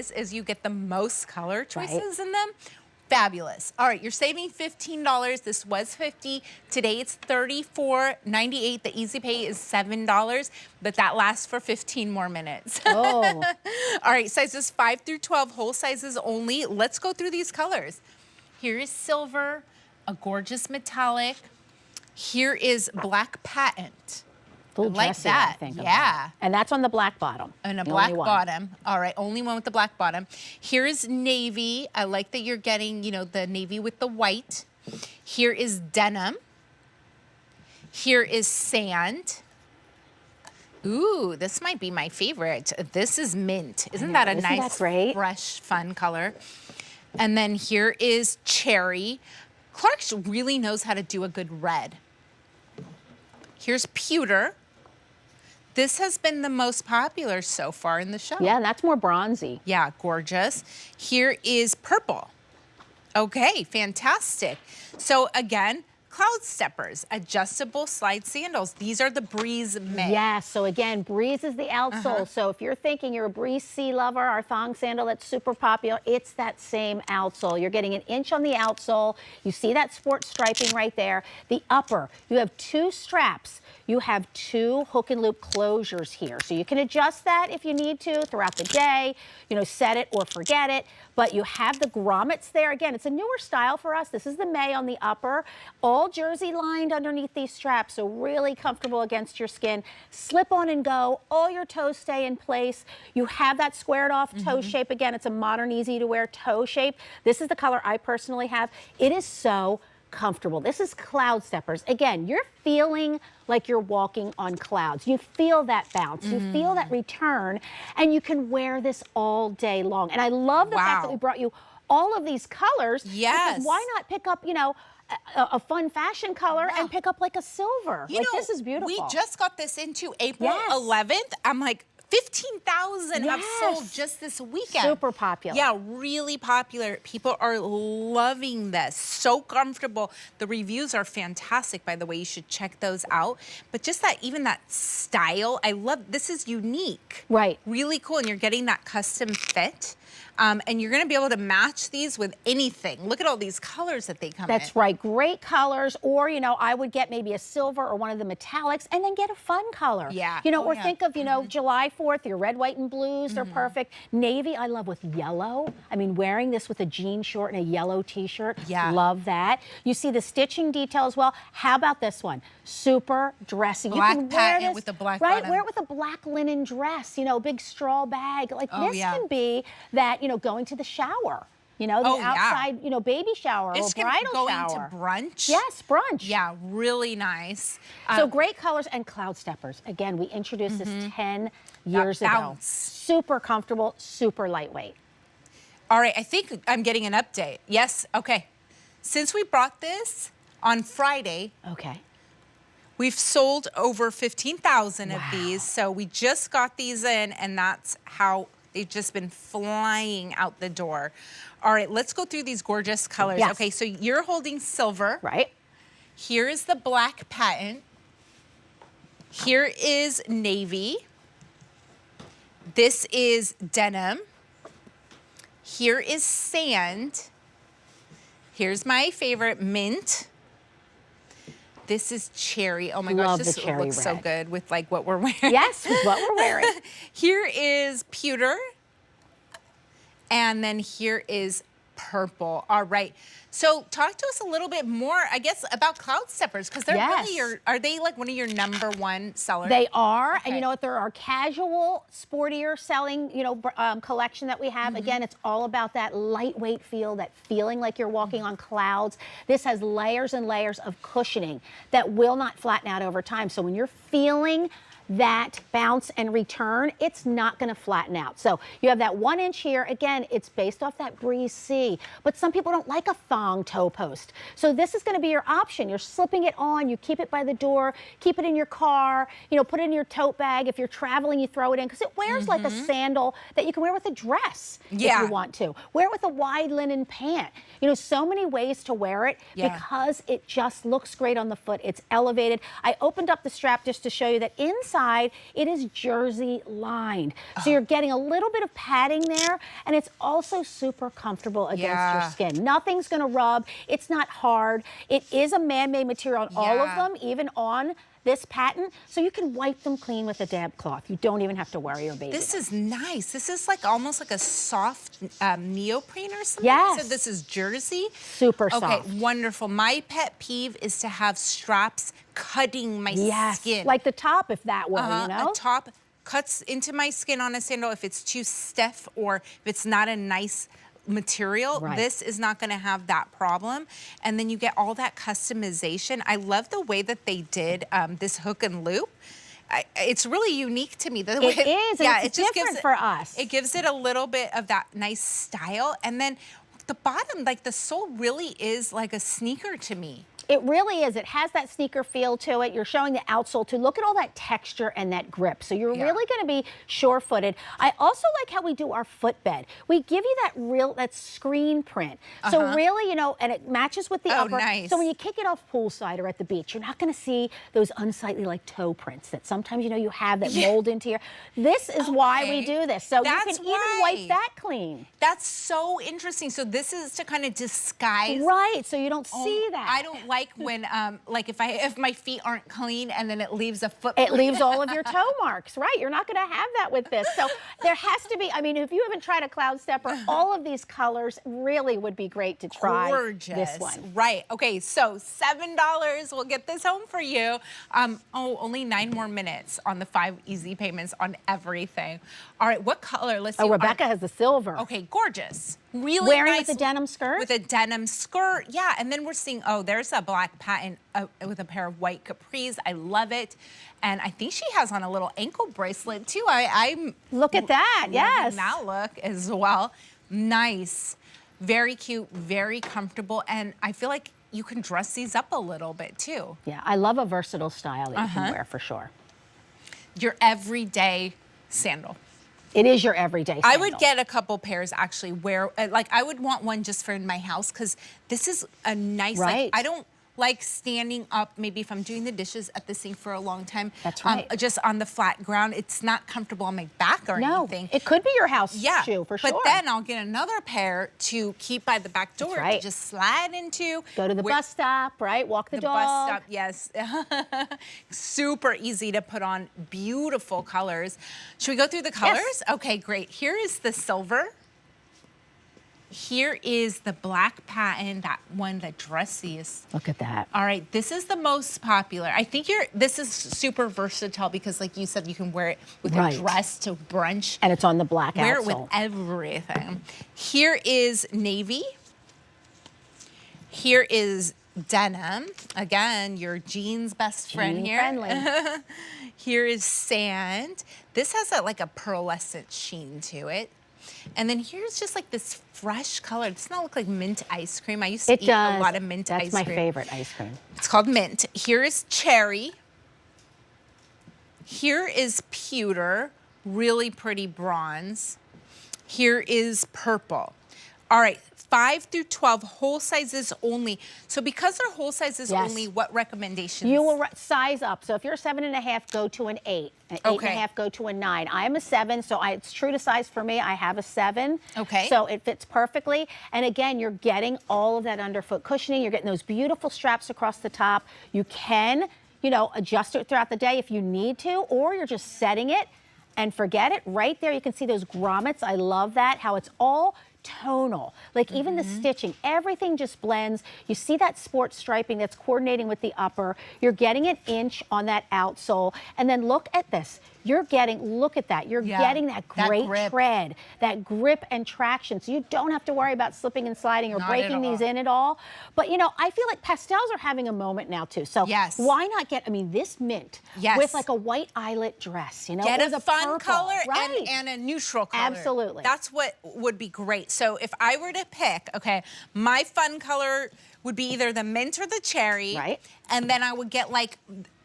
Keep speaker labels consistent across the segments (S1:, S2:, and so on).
S1: this is you get the most color choices in them. Fabulous. All right, you're saving $15. This was $50. Today it's $34.98. The easy pay is $7, but that lasts for 15 more minutes.
S2: Oh.
S1: All right, sizes 5 through 12, whole sizes only. Let's go through these colors. Here is silver, a gorgeous metallic. Here is black patent. I like
S2: dressy,
S1: that.
S2: I think,
S1: yeah.
S2: And that's on the black bottom.
S1: And a black bottom. All right, only one with the black bottom. Here is navy. I like that you're getting, you know, the navy with the white. Here is denim. Here is sand. Ooh, this might be my favorite. This is mint. Isn't that a nice, fresh, fun color? And then here is cherry. Clarks really knows how to do a good red. Here's pewter. This has been the most popular so far in the show.
S2: Yeah, that's more bronzy.
S1: Yeah, gorgeous. Here is purple. Okay, fantastic. So again, Cloudsteppers, adjustable slide sandals. These are the Breeze Maye.
S2: Yes, so again, Breeze is the outsole. So if you're thinking you're a Breeze C lover, our thong sandal that's super popular, it's that same outsole. You're getting an inch on the outsole. You see that sports striping right there. The upper, you have 2 straps. You have 2 hook and loop closures here. So you can adjust that if you need to throughout the day, you know, set it or forget it. But you have the grommets there. Again, it's a newer style for us. This is the Maye on the upper, all jersey lined underneath these straps. So really comfortable against your skin. Slip on and go. All your toes stay in place. You have that squared off toe shape. Again, it's a modern, easy to wear toe shape. This is the color I personally have. It is so comfortable. This is Cloudsteppers. Again, you're feeling like you're walking on clouds. You feel that bounce. You feel that return, and you can wear this all day long. And I love the fact that we brought you all of these colors.
S1: Yes.
S2: Because why not pick up, you know, a fun fashion color and pick up like a silver?
S1: You know,
S2: this is beautiful.
S1: We just got this into April 11th. I'm like, 15,000 have sold just this weekend.
S2: Super popular.
S1: Yeah, really popular. People are loving this. So comfortable. The reviews are fantastic, by the way. You should check those out. But just that, even that style, I love, this is unique.
S2: Right.
S1: Really cool, and you're getting that custom fit. And you're gonna be able to match these with anything. Look at all these colors that they come in.
S2: That's right, great colors. Or, you know, I would get maybe a silver or one of the metallics and then get a fun color.
S1: Yeah.
S2: You know, or think of, you know, July 4th, your red, white, and blues, they're perfect. Navy, I love with yellow. I mean, wearing this with a jean short and a yellow t-shirt, love that. You see the stitching detail as well. How about this one? Super dressy.
S1: Black
S2: you can wear
S1: patent
S2: this,
S1: with the black
S2: right,
S1: bottom.
S2: wear it with a black linen dress, you know, big straw bag. Like this can be that, you know, going to the shower. You know, the outside, you know, baby shower or bridal
S1: going
S2: shower.
S1: to brunch.
S2: Yes, brunch.
S1: Yeah, really nice.
S2: So great colors and Cloudsteppers. Again, we introduced this 10 years ago. Super comfortable, super lightweight.
S1: All right, I think I'm getting an update. Yes, okay. Since we brought this on Friday, we've sold over 15,000 of these. So we just got these in, and that's how they've just been flying out the door. All right, let's go through these gorgeous colors.
S2: Yes.
S1: Okay, so you're holding silver.
S2: Right.
S1: Here is the black patent. Here is navy. This is denim. Here is sand. Here's my favorite, mint. This is cherry. Oh my gosh, this looks so good with like what we're wearing.
S2: Yes, with what we're wearing.
S1: Here is pewter. And then here is purple. All right. So talk to us a little bit more, I guess, about Cloudsteppers, because they're really are they like one of your #1 sellers?
S2: They are, and you know what, they're our casual, sportier selling, you know, collection that we have. Again, it's all about that lightweight feel, that feeling like you're walking on clouds. This has layers and layers of cushioning that will not flatten out over time. So when you're feeling that bounce and return, it's not going to flatten out. So you have that 1 inch here. Again, it's based off that Breeze C, but some people don't like a thong toe post. So this is going to be your option. You're slipping it on, you keep it by the door, keep it in your car, you know, put it in your tote bag. If you're traveling, you throw it in, because it wears like a sandal that you can wear with a dress if you want to. Wear it with a wide linen pant. You know, so many ways to wear it because it just looks great on the foot. It's elevated. I opened up the strap just to show you that inside inside, it is jersey lined. So you're getting a little bit of padding there, and it's also super comfortable against your skin. Nothing's gonna rub, it's not hard. It is a man-made material on all of them, even on this patent, so you can wipe them clean with a damp cloth. You don't even have to worry your baby.
S1: This is nice. This is like almost like a soft neoprene or something.
S2: Yes.
S1: So this is jersey.
S2: Super soft.
S1: Okay, wonderful. My pet peeve is to have straps cutting my skin.
S2: Like the top, if that were, you know?
S1: A top cuts into my skin on a sandal if it's too stiff or if it's not a nice material. This is not going to have that problem. And then you get all that customization. I love the way that they did this hook and loop. It's really unique to me. The way,
S2: it is. Yeah, it's just different for us.
S1: It gives it a little bit of that nice style. And then the bottom, like the sole really is like a sneaker to me.
S2: It really is. It has that sneaker feel to it. You're showing the outsole too. Look at all that texture and that grip. So you're really going to be sure-footed. I also like how we do our footbed. We give you that screen print. So really, you know, and it matches with the upper.
S1: Nice.
S2: So when you kick it off poolside or at the beach, you're not going to see those unsightly like toe prints that sometimes, you know, you have that mold into your. This is why we do this. So you can even wipe that clean.
S1: That's so interesting. So this is to kind of disguise.
S2: Right. So you don't see that.
S1: I don't like when, like if my feet aren't clean and then it leaves a footprint.
S2: It leaves all of your toe marks, right? You're not going to have that with this. So there has to be, I mean, if you haven't tried a Cloud Stepper, all of these colors really would be great to try.
S1: Gorgeous.
S2: This one.
S1: Right. Okay, so $7. We'll get this home for you. Only 9 more minutes on the 5 easy payments on everything. All right, what color? Let's see.
S2: Oh, Rebecca has the silver.
S1: Okay, gorgeous. Really
S2: Wearing
S1: nice.
S2: with a denim skirt?
S1: With a denim skirt, yeah. And then we're seeing, there's a black patent with a pair of white capris. I love it. And I think she has on a little ankle bracelet too. I'm
S2: Look at that, yes.
S1: that look as well. Nice, very cute, very comfortable. And I feel like you can dress these up a little bit too.
S2: Yeah, I love a versatile style that you can wear for sure.
S1: Your everyday sandal.
S2: It is your everyday sandal.
S1: I would get a couple pairs actually where, like I would want one just for in my house because this is a nice, like, I don't like standing up, maybe if I'm doing the dishes at the sink for a long time.
S2: That's right.
S1: Just on the flat ground. It's not comfortable on my back or anything.
S2: It could be your house shoe for sure.
S1: But then I'll get another pair to keep by the back door to just slide into.
S2: Go to the bus stop, right? Walk the dog.
S1: Bus stop, yes. Super easy to put on. Beautiful colors. Should we go through the colors?
S2: Yes.
S1: Okay, great. Here is the silver. Here is the black patent, that one, the dressiest.
S2: Look at that.
S1: All right, this is the most popular. I think this is super versatile because like you said, you can wear it with a dress to brunch.
S2: And it's on the black outsole.
S1: Wear it with everything. Here is navy. Here is denim. Again, your jeans best friend here.
S2: Friendly.
S1: Here is sand. This has like a pearlescent sheen to it. And then here's just like this fresh color. Does not look like mint ice cream. I used to eat a lot of mint ice cream.
S2: That's my favorite ice cream.
S1: It's called mint. Here is cherry. Here is pewter, really pretty bronze. Here is purple. All right, 5 through 12, whole sizes only. So because they're whole sizes only, what recommendations?
S2: You will size up. So if you're 7.5, go to an 8. An 8.5, go to a 9. I am a 7, so it's true to size for me. I have a 7.
S1: Okay.
S2: So it fits perfectly. And again, you're getting all of that underfoot cushioning. You're getting those beautiful straps across the top. You can, you know, adjust it throughout the day if you need to, or you're just setting it and forget it. Right there, you can see those grommets. I love that, how it's all tonal. Like even the stitching, everything just blends. You see that sports striping that's coordinating with the upper. You're getting an inch on that outsole. And then look at this. You're getting, look at that. You're getting that great tread, that grip and traction. So you don't have to worry about slipping and sliding or breaking these in at all. But you know, I feel like pastels are having a moment now too. So why not get, I mean, this mint with like a white eyelet dress, you know?
S1: Get a fun
S2: purple,
S1: color and a neutral color.
S2: Absolutely.
S1: That's what would be great. So if I were to pick, okay, my fun color would be either the mint or the cherry.
S2: Right.
S1: And then I would get like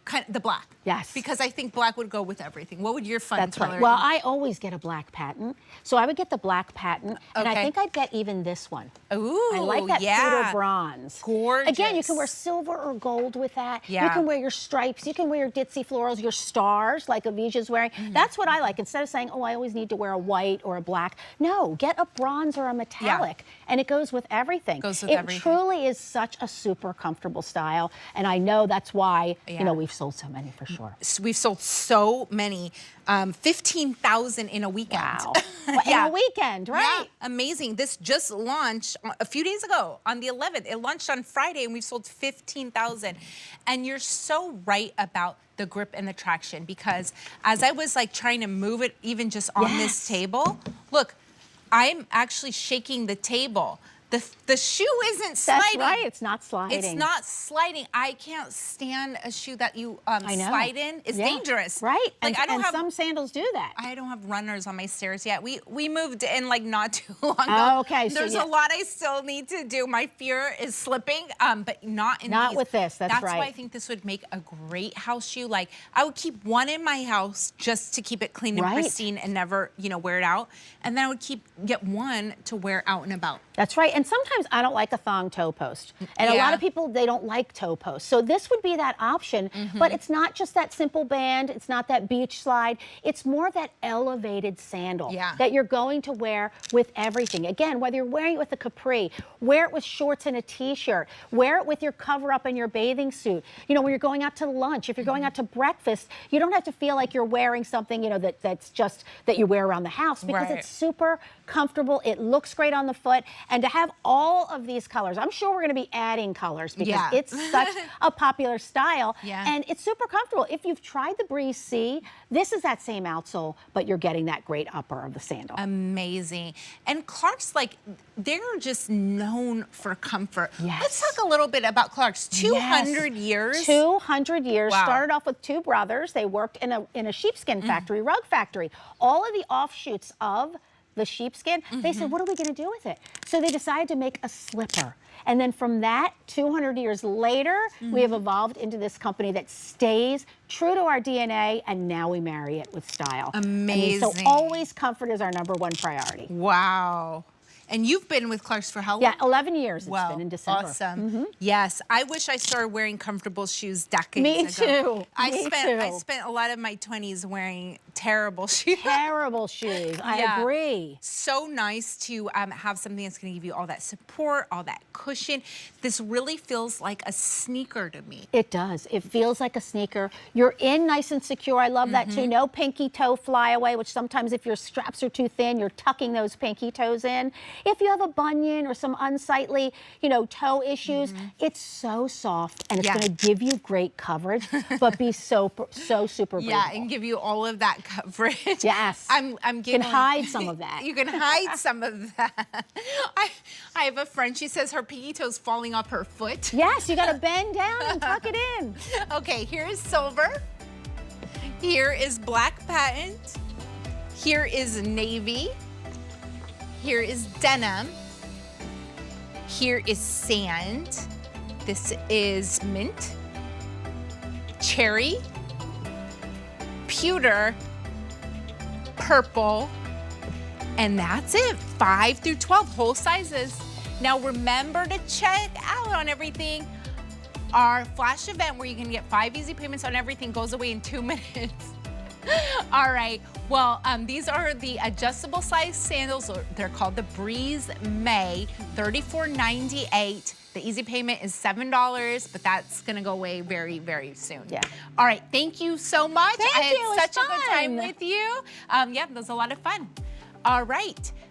S1: kind of the black.
S2: Yes.
S1: Because I think black would go with everything. What would your fun
S2: That's
S1: color?
S2: right. Well, I always get a black patent. So I would get the black patent, and I
S1: Okay.
S2: think I'd get even this one.
S1: Ooh,
S2: I like that
S1: yeah.
S2: pewter bronze.
S1: Gorgeous.
S2: Again, you can wear silver or gold with that.
S1: Yeah.
S2: You can wear your stripes. You can wear your ditzy florals, your stars like Avisha's wearing. That's what I like. Instead of saying, oh, I always need to wear a white or a black. No, get a bronze or a metallic, and it goes with everything.
S1: Goes with
S2: it
S1: everything.
S2: truly is such a super comfortable style, and I know that's why you know we've sold so many for sure.
S1: We've sold so many, 15,000 in a weekend.
S2: Wow. In a weekend, right?
S1: Yeah, amazing. This just launched a few days ago on the 11th. It launched on Friday and we've sold 15,000. And you're so right about the grip and the traction, because as I was like trying to move it even just on this table, look, I'm actually shaking the table. The shoe isn't sliding.
S2: That's right, it's not sliding.
S1: It's not sliding. I can't stand a shoe that you
S2: I know.
S1: slide in. It's dangerous.
S2: Right,
S1: Like I don't have
S2: some sandals do that.
S1: I don't have runners on my stairs yet. We moved in like not too long ago.
S2: Oh, okay, so
S1: There's a lot I still need to do. My fear is slipping, but not in
S2: Not
S1: these.
S2: with this, that's
S1: why I
S2: right.
S1: think this would make a great house shoe. Like I would keep one in my house just to keep it clean and
S2: Right.
S1: pristine and never, wear it out. And then I would get one to wear out and about.
S2: That's right. And sometimes I don't like a thong toe post. And a lot
S1: Yeah.
S2: of people, they don't like toe posts. So this would be that option. But it's not just that simple band. It's not that beach slide. It's more that elevated sandal that you're going to wear with everything. Again, whether you're wearing it with a capri, wear it with shorts and a t-shirt, wear it with your cover up and your bathing suit. When you're going out to lunch, if you're going out to breakfast, you don't have to feel like you're wearing something, that's just that you wear around the house, because it's super comfortable. It looks great on the foot. And to have all of these colors, I'm sure we're going to be adding colors because it's such a popular style. And it's super comfortable. If you've tried the Breeze C, this is that same outsole, but you're getting that great upper of the sandal.
S1: Amazing. And Clarks, they're just known for comfort.
S2: Yes.
S1: Let's talk a little bit about Clarks. 200 years.
S2: 200 years.
S1: Wow.
S2: Started off with two brothers. They worked in a sheepskin factory, rug factory. All of the offshoots of the sheepskin, they said, what are we going to do with it? So they decided to make a slipper. And then from that, 200 years later, we have evolved into this company that stays true to our DNA, and now we marry it with style.
S1: Amazing.
S2: So always comfort is our #1 priority.
S1: Wow. And you've been with Clarks for how long?
S2: Yeah, 11 years it's
S1: Wow,
S2: been in December.
S1: awesome. Yes, I wish I started wearing comfortable shoes decades
S2: Me
S1: ago.
S2: too.
S1: I spent a lot of my 20s wearing terrible shoes.
S2: Terrible shoes. I agree.
S1: So nice to have something that's going to give you all that support, all that cushion. This really feels like a sneaker to me.
S2: It does. It feels like a sneaker. You're in nice and secure. I love that too. No pinky toe flyaway, which sometimes if your straps are too thin, you're tucking those pinky toes in. If you have a bunion or some unsightly, toe issues, it's so soft and it's going to give you great coverage, but be so super breathable.
S1: Yeah, and give you all of that coverage.
S2: Yes.
S1: I'm
S2: You can hide some of that.
S1: You can hide some of that. I have a friend, she says her pinky toe's falling off her foot.
S2: Yes, you got to bend down and tuck it in.
S1: Okay, here is silver. Here is black patent. Here is navy. Here is denim. Here is sand. This is mint. Cherry. Pewter. Purple. And that's it. 5 through 12, whole sizes. Now remember to check out on everything. Our flash event where you can get 5 easy payments on everything goes away in 2 minutes. All right, well, these are the adjustable size sandals. They're called the Breeze Maye, $34.98. The easy payment is $7, but that's gonna go away very, very soon.
S2: Yeah.
S1: All right, thank you so much.
S2: Thank
S1: I
S2: you, it was
S1: had such a good time
S2: fun.
S1: with you. Yeah, that was a lot of fun. All right.